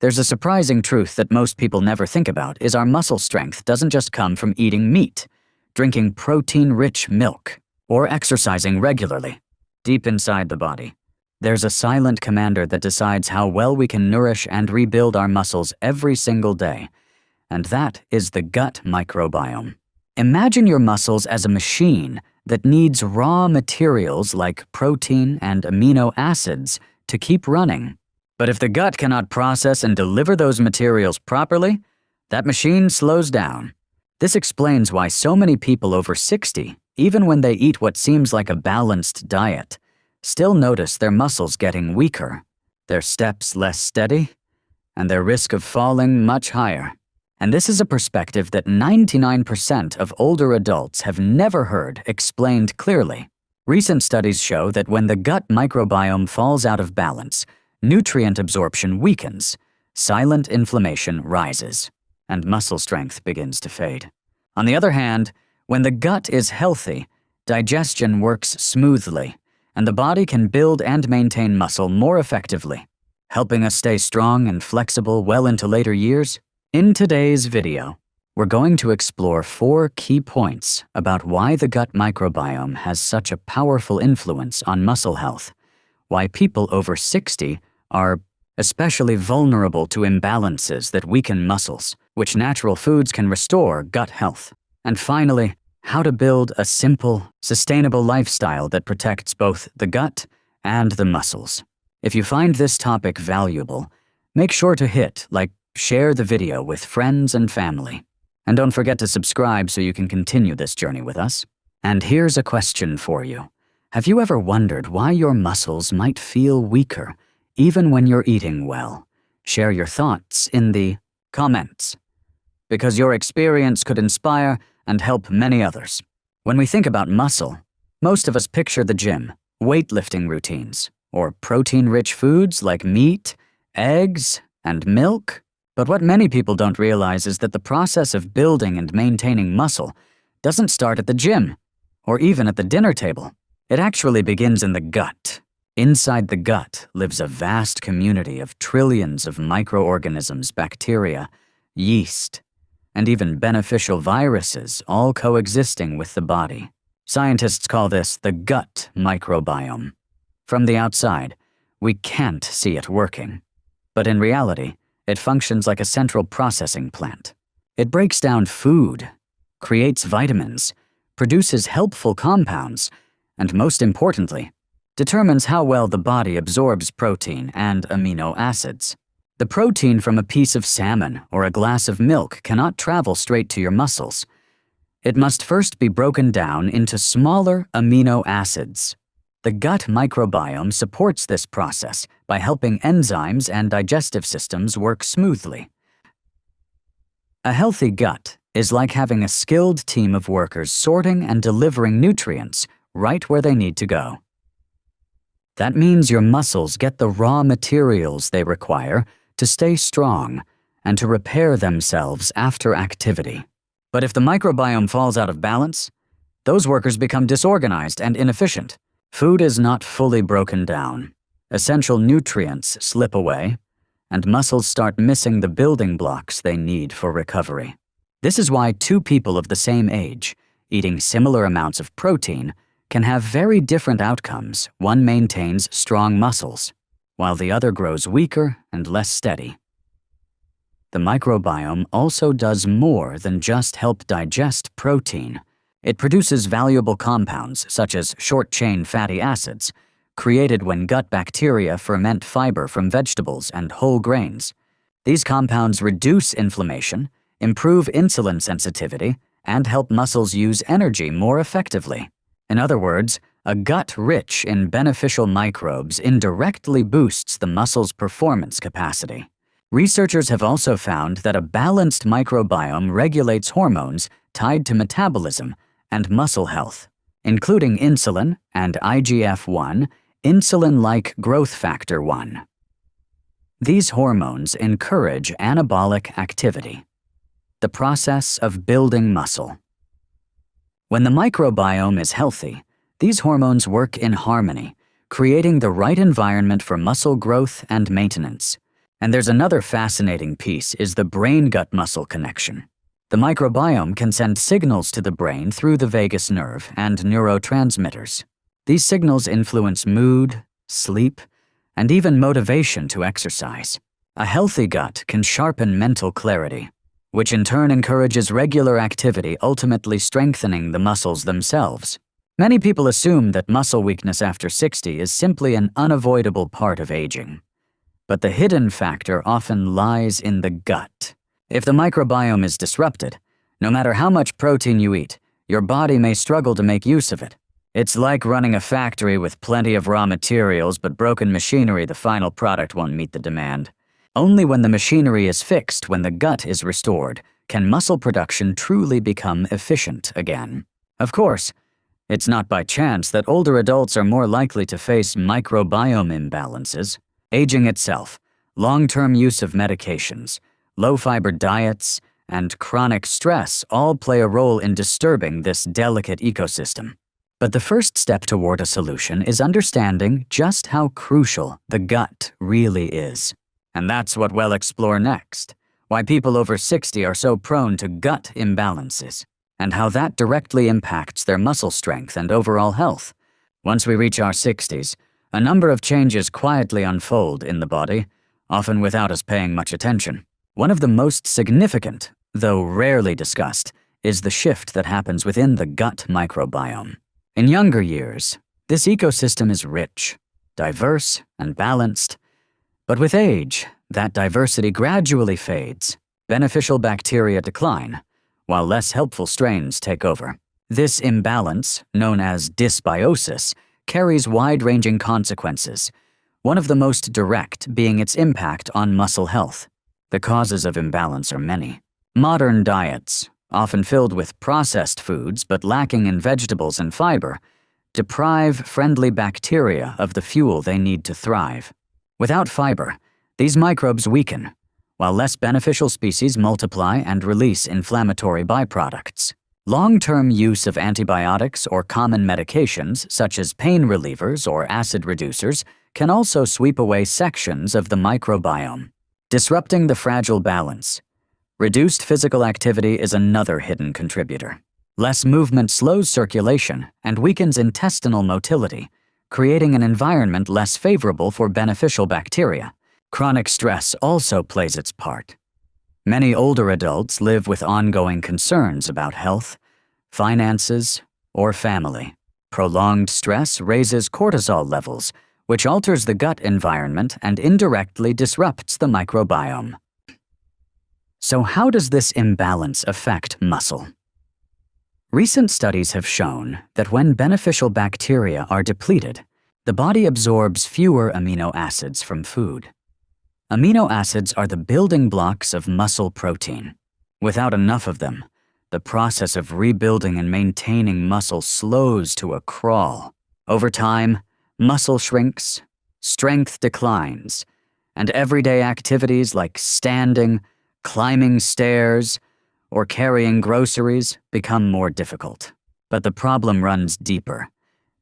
There's a surprising truth that most people never think about is our muscle strength doesn't just come from eating meat, drinking protein-rich milk, or exercising regularly. Deep inside the body, there's a silent commander that decides how well we can nourish and rebuild our muscles every single day, and that is the gut microbiome. Imagine your muscles as a machine that needs raw materials like protein and amino acids to keep running. But if the gut cannot process and deliver those materials properly, that machine slows down. This explains why so many people over 60, even when they eat what seems like a balanced diet, still notice their muscles getting weaker, their steps less steady, and their risk of falling much higher. And this is a perspective that 99% of older adults have never heard explained clearly. Recent studies show that when the gut microbiome falls out of balance, nutrient absorption weakens, silent inflammation rises, and muscle strength begins to fade. On the other hand, when the gut is healthy, digestion works smoothly, and the body can build and maintain muscle more effectively, helping us stay strong and flexible well into later years. In today's video, we're going to explore 4 key points about why the gut microbiome has such a powerful influence on muscle health, why people over 60 are especially vulnerable to imbalances that weaken muscles, which natural foods can restore gut health, and finally, how to build a simple, sustainable lifestyle that protects both the gut and the muscles. If you find this topic valuable, make sure to share the video with friends and family. And don't forget to subscribe so you can continue this journey with us. And here's a question for you. Have you ever wondered why your muscles might feel weaker even when you're eating well? Share your thoughts in the comments, because your experience could inspire and help many others. When we think about muscle, most of us picture the gym, weightlifting routines, or protein-rich foods like meat, eggs, and milk. But what many people don't realize is that the process of building and maintaining muscle doesn't start at the gym, or even at the dinner table. It actually begins in the gut. Inside the gut lives a vast community of trillions of microorganisms, bacteria, yeast, and even beneficial viruses, all coexisting with the body. Scientists call this the gut microbiome. From the outside, we can't see it working. But in reality, it functions like a central processing plant. It breaks down food, creates vitamins, produces helpful compounds, and most importantly, determines how well the body absorbs protein and amino acids. The protein from a piece of salmon or a glass of milk cannot travel straight to your muscles. It must first be broken down into smaller amino acids. The gut microbiome supports this process by helping enzymes and digestive systems work smoothly. A healthy gut is like having a skilled team of workers sorting and delivering nutrients right where they need to go. That means your muscles get the raw materials they require to stay strong and to repair themselves after activity. But if the microbiome falls out of balance, those workers become disorganized and inefficient. Food is not fully broken down. Essential nutrients slip away, and muscles start missing the building blocks they need for recovery. This is why 2 people of the same age, eating similar amounts of protein, can have very different outcomes. One maintains strong muscles, while the other grows weaker and less steady. The microbiome also does more than just help digest protein. It produces valuable compounds such as short-chain fatty acids, created when gut bacteria ferment fiber from vegetables and whole grains. These compounds reduce inflammation, improve insulin sensitivity, and help muscles use energy more effectively. In other words, a gut rich in beneficial microbes indirectly boosts the muscle's performance capacity. Researchers have also found that a balanced microbiome regulates hormones tied to metabolism and muscle health, including insulin and IGF-1, insulin-like growth factor 1. These hormones encourage anabolic activity, the process of building muscle. When the microbiome is healthy, these hormones work in harmony, creating the right environment for muscle growth and maintenance. And there's another fascinating piece is the brain-gut muscle connection. The microbiome can send signals to the brain through the vagus nerve and neurotransmitters. These signals influence mood, sleep, and even motivation to exercise. A healthy gut can sharpen mental clarity, which in turn encourages regular activity, ultimately strengthening the muscles themselves. Many people assume that muscle weakness after 60 is simply an unavoidable part of aging. But the hidden factor often lies in the gut. If the microbiome is disrupted, no matter how much protein you eat, your body may struggle to make use of it. It's like running a factory with plenty of raw materials but broken machinery. The final product won't meet the demand. Only when the machinery is fixed, when the gut is restored, can muscle production truly become efficient again. Of course, it's not by chance that older adults are more likely to face microbiome imbalances. Aging itself, long-term use of medications, low-fiber diets, and chronic stress all play a role in disturbing this delicate ecosystem. But the first step toward a solution is understanding just how crucial the gut really is. And that's what we'll explore next, why people over 60 are so prone to gut imbalances, and how that directly impacts their muscle strength and overall health. Once we reach our 60s, a number of changes quietly unfold in the body, often without us paying much attention. One of the most significant, though rarely discussed, is the shift that happens within the gut microbiome. In younger years, this ecosystem is rich, diverse, and balanced. But with age, that diversity gradually fades. Beneficial bacteria decline, while less helpful strains take over. This imbalance, known as dysbiosis, carries wide-ranging consequences, one of the most direct being its impact on muscle health. The causes of imbalance are many. Modern diets, often filled with processed foods but lacking in vegetables and fiber, deprive friendly bacteria of the fuel they need to thrive. Without fiber, these microbes weaken, while less beneficial species multiply and release inflammatory byproducts. Long-term use of antibiotics or common medications, such as pain relievers or acid reducers, can also sweep away sections of the microbiome, disrupting the fragile balance. Reduced physical activity is another hidden contributor. Less movement slows circulation and weakens intestinal motility, creating an environment less favorable for beneficial bacteria. Chronic stress also plays its part. Many older adults live with ongoing concerns about health, finances, or family. Prolonged stress raises cortisol levels, which alters the gut environment and indirectly disrupts the microbiome. So how does this imbalance affect muscle? Recent studies have shown that when beneficial bacteria are depleted, the body absorbs fewer amino acids from food. Amino acids are the building blocks of muscle protein. Without enough of them, the process of rebuilding and maintaining muscle slows to a crawl. Over time, muscle shrinks, strength declines, and everyday activities like standing, climbing stairs, or carrying groceries become more difficult. But the problem runs deeper.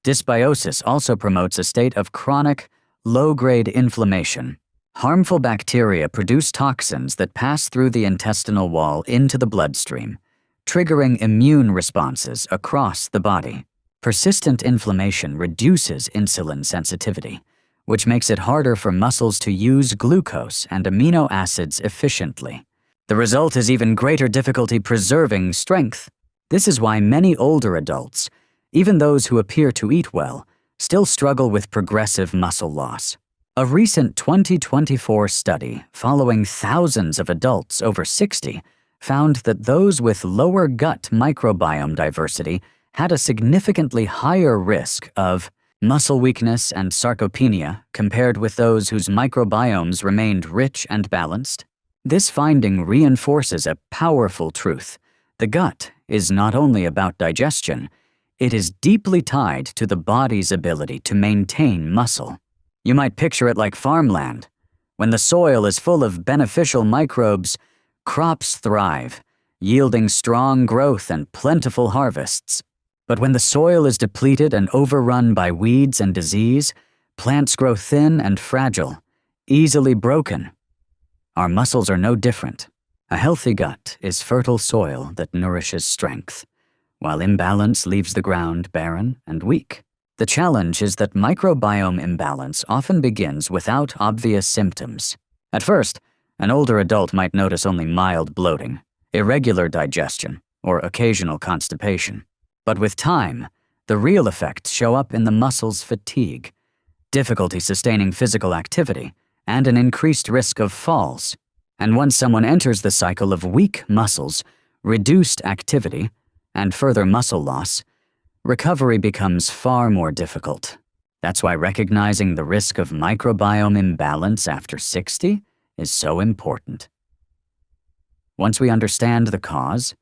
Dysbiosis also promotes a state of chronic, low-grade inflammation. Harmful bacteria produce toxins that pass through the intestinal wall into the bloodstream, triggering immune responses across the body. Persistent inflammation reduces insulin sensitivity, which makes it harder for muscles to use glucose and amino acids efficiently. The result is even greater difficulty preserving strength. This is why many older adults, even those who appear to eat well, still struggle with progressive muscle loss. A recent 2024 study following thousands of adults over 60 found that those with lower gut microbiome diversity had a significantly higher risk of muscle weakness and sarcopenia compared with those whose microbiomes remained rich and balanced. This finding reinforces a powerful truth. The gut is not only about digestion, it is deeply tied to the body's ability to maintain muscle. You might picture it like farmland. When the soil is full of beneficial microbes, crops thrive, yielding strong growth and plentiful harvests. But when the soil is depleted and overrun by weeds and disease, plants grow thin and fragile, easily broken. Our muscles are no different. A healthy gut is fertile soil that nourishes strength, while imbalance leaves the ground barren and weak. The challenge is that microbiome imbalance often begins without obvious symptoms. At first, an older adult might notice only mild bloating, irregular digestion, or occasional constipation. But with time, the real effects show up in the muscles' fatigue, difficulty sustaining physical activity, and an increased risk of falls. And once someone enters the cycle of weak muscles, reduced activity, and further muscle loss, recovery becomes far more difficult. That's why recognizing the risk of microbiome imbalance after 60 is so important. Once we understand the cause,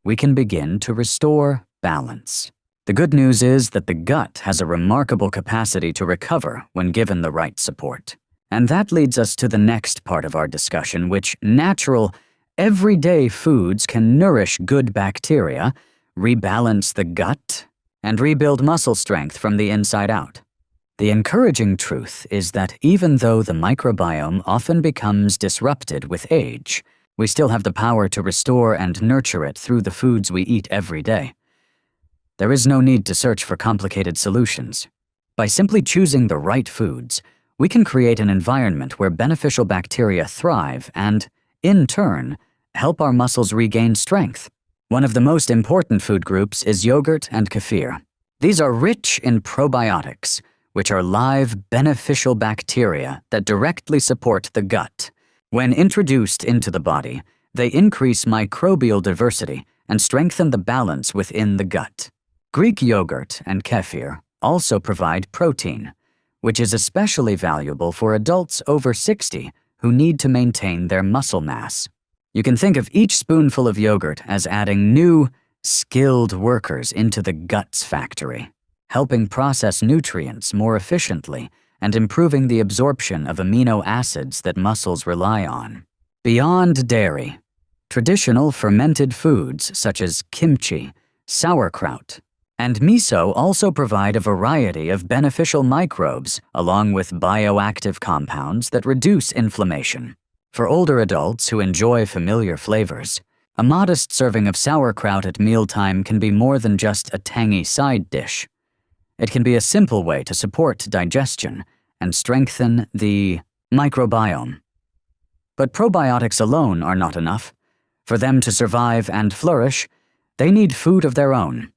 we can begin to restore balance. The good news is that the gut has a remarkable capacity to recover when given the right support. And that leads us to the next part of our discussion, which natural, everyday foods can nourish good bacteria, rebalance the gut, and rebuild muscle strength from the inside out. The encouraging truth is that even though the microbiome often becomes disrupted with age, we still have the power to restore and nurture it through the foods we eat every day. There is no need to search for complicated solutions. By simply choosing the right foods, we can create an environment where beneficial bacteria thrive and, in turn, help our muscles regain strength. One of the most important food groups is yogurt and kefir. These are rich in probiotics, which are live, beneficial bacteria that directly support the gut. When introduced into the body, they increase microbial diversity and strengthen the balance within the gut. Greek yogurt and kefir also provide protein, which is especially valuable for adults over 60 who need to maintain their muscle mass. You can think of each spoonful of yogurt as adding new, skilled workers into the gut's factory, helping process nutrients more efficiently and improving the absorption of amino acids that muscles rely on. Beyond dairy, traditional fermented foods such as kimchi, sauerkraut, and miso also provide a variety of beneficial microbes along with bioactive compounds that reduce inflammation. For older adults who enjoy familiar flavors, a modest serving of sauerkraut at mealtime can be more than just a tangy side dish. It can be a simple way to support digestion and strengthen the microbiome. But probiotics alone are not enough. For them to survive and flourish, they need food of their own.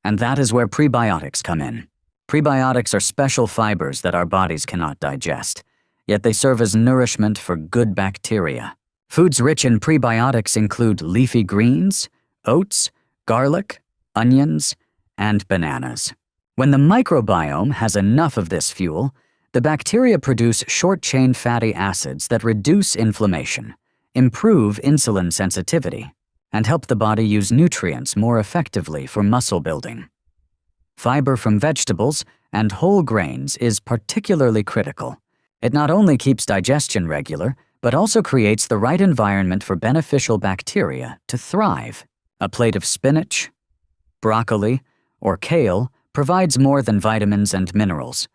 And that is where prebiotics come in. Prebiotics are special fibers that our bodies cannot digest, yet they serve as nourishment for good bacteria. Foods rich in prebiotics include leafy greens, oats, garlic, onions, and bananas. When the microbiome has enough of this fuel, the bacteria produce short-chain fatty acids that reduce inflammation, improve insulin sensitivity, and help the body use nutrients more effectively for muscle building. Fiber from vegetables and whole grains is particularly critical. It not only keeps digestion regular, but also creates the right environment for beneficial bacteria to thrive. A plate of spinach, broccoli, or kale provides more than vitamins and minerals.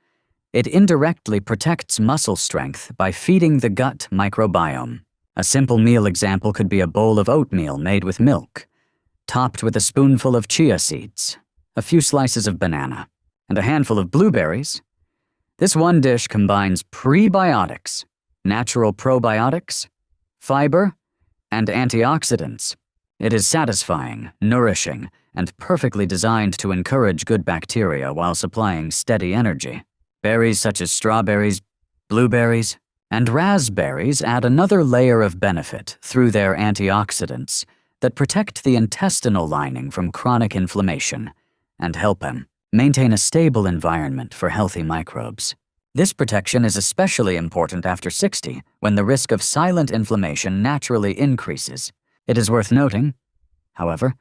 It indirectly protects muscle strength by feeding the gut microbiome. A simple meal example could be a bowl of oatmeal made with milk, topped with a spoonful of chia seeds, a few slices of banana, and a handful of blueberries. This one dish combines prebiotics, natural probiotics, fiber, and antioxidants. It is satisfying, nourishing, and perfectly designed to encourage good bacteria while supplying steady energy. Berries such as strawberries, blueberries, and raspberries add another layer of benefit through their antioxidants that protect the intestinal lining from chronic inflammation and help them maintain a stable environment for healthy microbes. This protection is especially important after 60, when the risk of silent inflammation naturally increases. It is worth noting, however,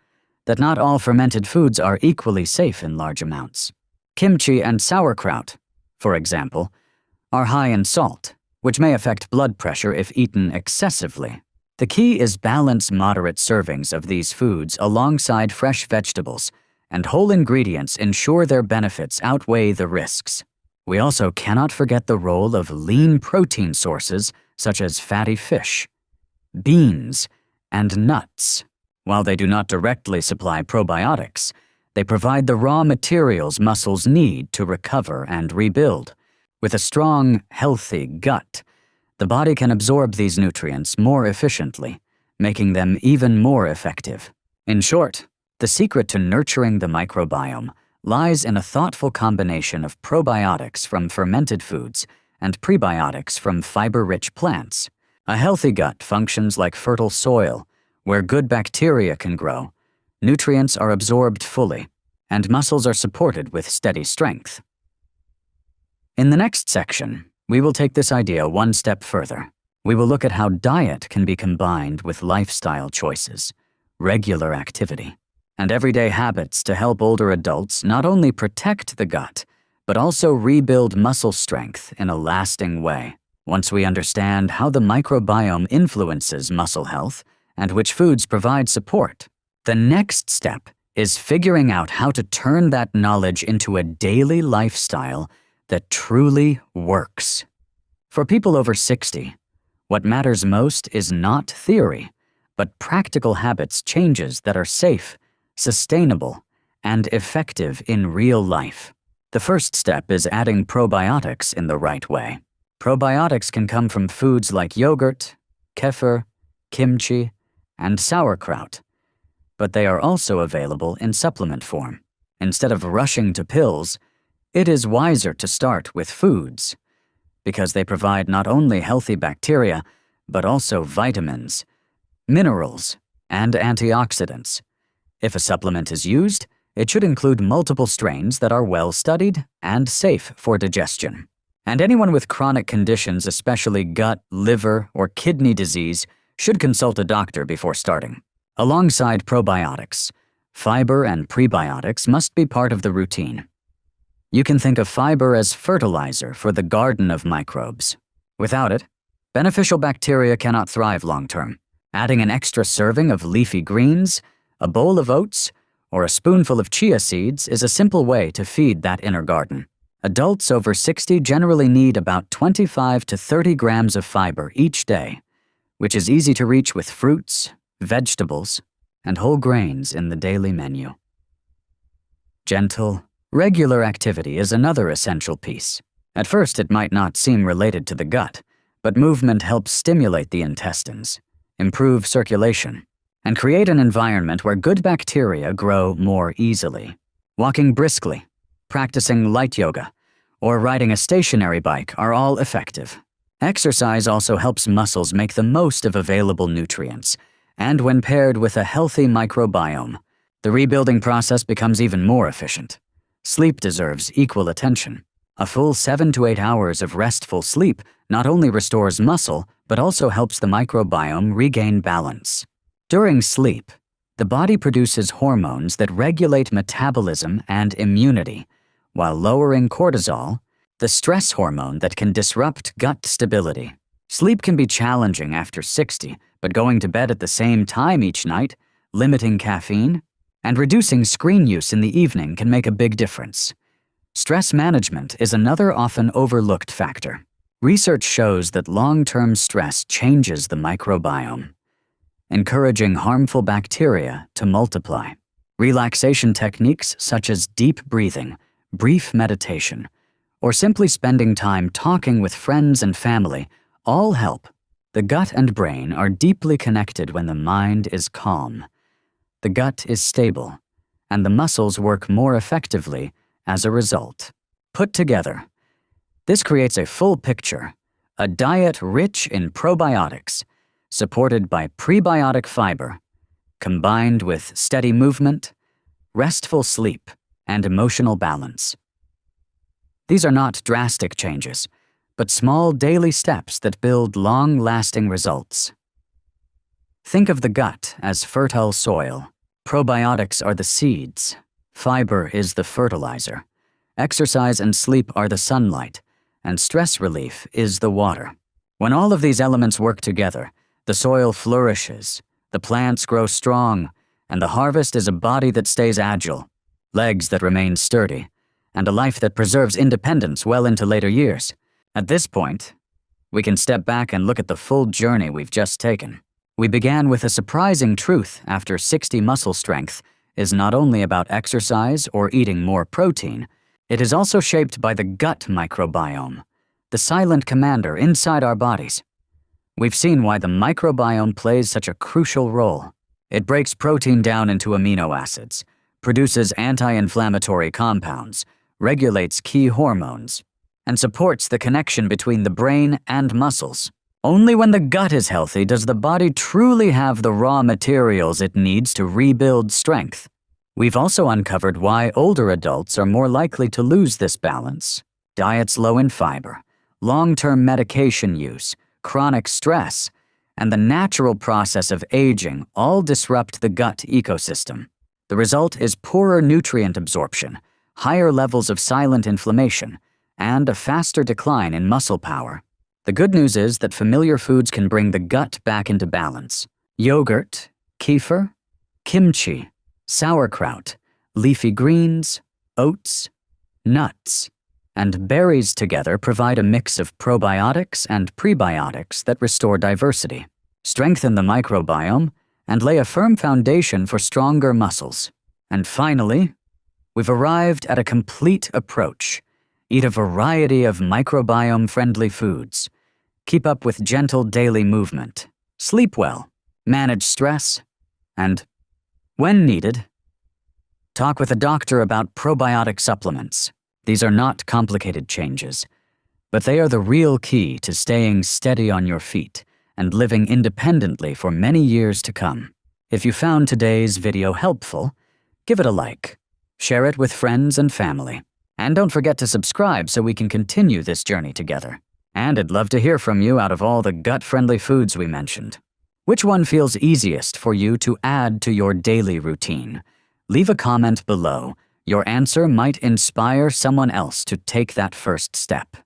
that not all fermented foods are equally safe in large amounts. Kimchi and sauerkraut, for example, are high in salt, which may affect blood pressure if eaten excessively. The key is balance moderate servings of these foods alongside fresh vegetables, and whole ingredients ensure their benefits outweigh the risks. We also cannot forget the role of lean protein sources such as fatty fish, beans, and nuts. While they do not directly supply probiotics, they provide the raw materials muscles need to recover and rebuild. With a strong, healthy gut, the body can absorb these nutrients more efficiently, making them even more effective. In short, the secret to nurturing the microbiome lies in a thoughtful combination of probiotics from fermented foods and prebiotics from fiber-rich plants. A healthy gut functions like fertile soil, where good bacteria can grow, nutrients are absorbed fully, and muscles are supported with steady strength. In the next section, we will take this idea one step further. We will look at how diet can be combined with lifestyle choices, regular activity, and everyday habits to help older adults not only protect the gut, but also rebuild muscle strength in a lasting way. Once we understand how the microbiome influences muscle health and which foods provide support, the next step is figuring out how to turn that knowledge into a daily lifestyle that truly works. For people over 60, what matters most is not theory, but practical habits changes that are safe, sustainable, and effective in real life. The first step is adding probiotics in the right way. Probiotics can come from foods like yogurt, kefir, kimchi, and sauerkraut, but they are also available in supplement form. Instead of rushing to pills, it is wiser to start with foods, because they provide not only healthy bacteria, but also vitamins, minerals, and antioxidants. If a supplement is used, it should include multiple strains that are well-studied and safe for digestion. And anyone with chronic conditions, especially gut, liver, or kidney disease, should consult a doctor before starting. Alongside probiotics, fiber and prebiotics must be part of the routine. You can think of fiber as fertilizer for the garden of microbes. Without it, beneficial bacteria cannot thrive long-term. Adding an extra serving of leafy greens, a bowl of oats, or a spoonful of chia seeds is a simple way to feed that inner garden. Adults over 60 generally need about 25 to 30 grams of fiber each day, which is easy to reach with fruits, vegetables, and whole grains in the daily menu. Gentle, regular activity is another essential piece. At first, it might not seem related to the gut, but movement helps stimulate the intestines, improve circulation, and create an environment where good bacteria grow more easily. Walking briskly, practicing light yoga, or riding a stationary bike are all effective. Exercise also helps muscles make the most of available nutrients, and when paired with a healthy microbiome, the rebuilding process becomes even more efficient. Sleep deserves equal attention. A full 7 to 8 hours of restful sleep not only restores muscle, but also helps the microbiome regain balance. During sleep, the body produces hormones that regulate metabolism and immunity, while lowering cortisol, the stress hormone that can disrupt gut stability. Sleep can be challenging after 60, but going to bed at the same time each night, limiting caffeine, and reducing screen use in the evening can make a big difference. Stress management is another often overlooked factor. Research shows that long-term stress changes the microbiome, encouraging harmful bacteria to multiply. Relaxation techniques such as deep breathing, brief meditation, or simply spending time talking with friends and family all help. The gut and brain are deeply connected when the mind is calm. The gut is stable, and the muscles work more effectively as a result. Put together, this creates a full picture, a diet rich in probiotics, supported by prebiotic fiber, combined with steady movement, restful sleep, and emotional balance. These are not drastic changes, but small daily steps that build long-lasting results. Think of the gut as fertile soil. Probiotics are the seeds. Fiber is the fertilizer. Exercise and sleep are the sunlight, and stress relief is the water. When all of these elements work together, the soil flourishes, the plants grow strong, and the harvest is a body that stays agile, legs that remain sturdy, and a life that preserves independence well into later years. At this point, We can step back and look at the full journey we've just taken. We began with a surprising truth after 60 muscle strength is not only about exercise or eating more protein, it is also shaped by the gut microbiome, the silent commander inside our bodies. We've seen why the microbiome plays such a crucial role. It breaks protein down into amino acids, produces anti-inflammatory compounds, regulates key hormones, and supports the connection between the brain and muscles. Only when the gut is healthy does the body truly have the raw materials it needs to rebuild strength. We've also uncovered why older adults are more likely to lose this balance. Diets low in fiber, long-term medication use, chronic stress, and the natural process of aging all disrupt the gut ecosystem. The result is poorer nutrient absorption, higher levels of silent inflammation, and a faster decline in muscle power. The good news is that familiar foods can bring the gut back into balance. Yogurt, kefir, kimchi, sauerkraut, leafy greens, oats, nuts, and berries together provide a mix of probiotics and prebiotics that restore diversity, strengthen the microbiome, and lay a firm foundation for stronger muscles. And finally, we've arrived at a complete approach. Eat a variety of microbiome-friendly foods. Keep up with gentle daily movement. Sleep well. Manage stress. And, when needed, talk with a doctor about probiotic supplements. These are not complicated changes, but they are the real key to staying steady on your feet and living independently for many years to come. If you found today's video helpful, give it a like. Share it with friends and family. And don't forget to subscribe so we can continue this journey together. And I'd love to hear from you out of all the gut-friendly foods we mentioned. Which one feels easiest for you to add to your daily routine? Leave a comment below. Your answer might inspire someone else to take that first step.